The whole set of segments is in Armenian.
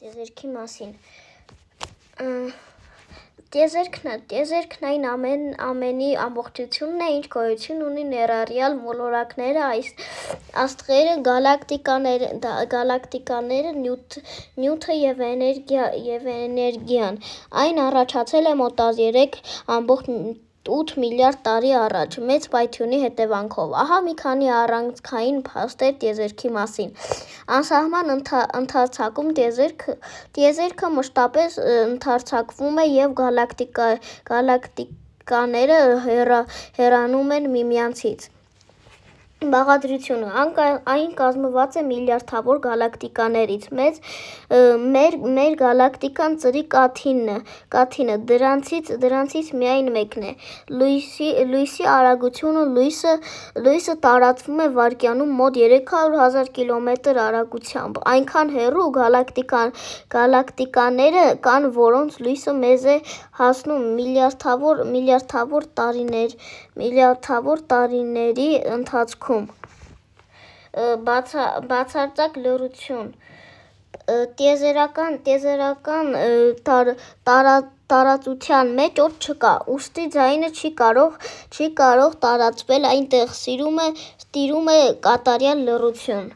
Տիեզերքի մասին։ Տիեզերքն այն ամենի ամբողջությունն է, ինչ գոյություն ունի, ներառյալ մոլորակները, աստղերը, գալակտիկաները, նյութը և էներգիան։ Այն առաջացել է մոտ 13,8 միլիարդ տարի առաջ, մեծ պայթյունի հետևանքով։ Ահա մի քանի առանցքային փաստեր տիեզերքի մասին։ Անսահման ընդարձակում Տիեզերքը մշտապես ընդարձակվում է և գալակտիկաները հեռանում են միմյանցից։ Բաղադրությունը այն կազմված է միլիարդավոր գալակտիկաներից։ Մեր գալակտիկան ծրի կաթիլն է, դրանցից միայն մեկն է։ Լույսի արագությունը լույսը տարածվում է վայրկյանում մոտ 300,000 կիլոմետր արագությամբ։ Այնքան հեռու գալակտիկաներ կան, որոնց լույսը մեզ է հասնում միլիարդավոր տարիների ընթացքում։ Բացարձակ լռություն Տիեզերական տարածության մեջ օդ չկա, ուստի ձայնը չի կարող տարածվել այնտեղ, տիրում է կատարյալ լռություն։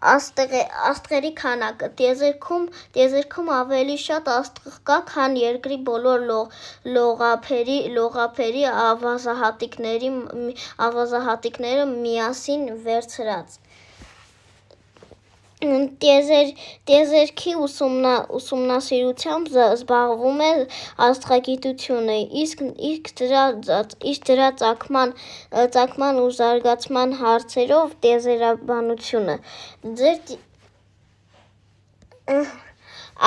Աստղերի քանակը Տիեզերքում ավելի շատ աստղ կա, քան Երկրի բոլոր լողափերի ավազահատիկները միասին վերցրած։ Տիեզերքի ուսումնասիրությամբ զբաղվում է աստղագիտությունը, իսկ դրա ծագման ու զարգացման հարցերով՝ տիեզերաբանությունը։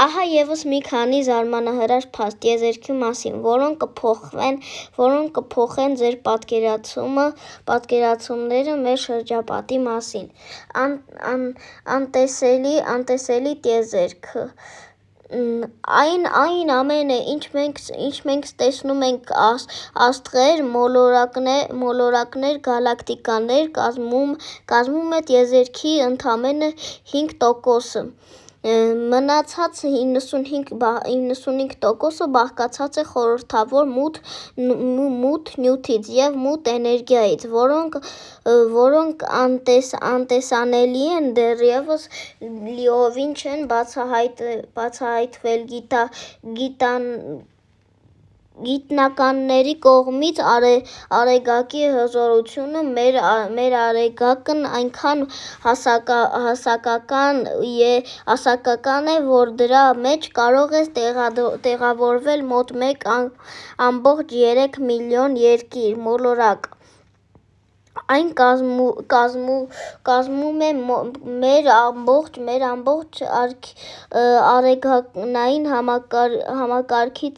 Ահա ևս մի քանի զարմանահրաշ փաստ տիեզերքի մասին, որոնք կփոխեն ձեր պատկերացումները մեր շրջապատի մասին։ Անտեսելի տիեզերք Այն ամենը, ինչ մենք տեսնում ենք, աստղեր, մոլորակներ, գալակտիկաներ, կազմում է տիեզերքի ընդամենը 5%-ը։ Մնացած 95%-ը բաղկացած է խորհրդավոր մութ նյութից և մութ էներգիայից, որոնք անտեսանելի են, դեռևս լիովին չեն բացահայտվել գիտնականների կողմից։ Արեգակի հզորությունը Մեր Արեգակն այնքան հասակական է, որ դրա մեջ կարող է տեղավորվել մոտ 1,3 միլիոն երկիր (մոլորակ)։ Այն կազմում է մեր ամբողջ Արեգակնային համակարգի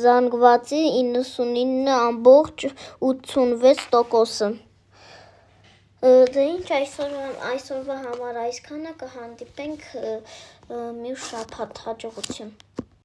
զանգվածի 99,86%-ը։ Դե ինչ, այսօրվա համար այսքանը, կհանդիպենք մյուս շաբաթ, հաջողություն։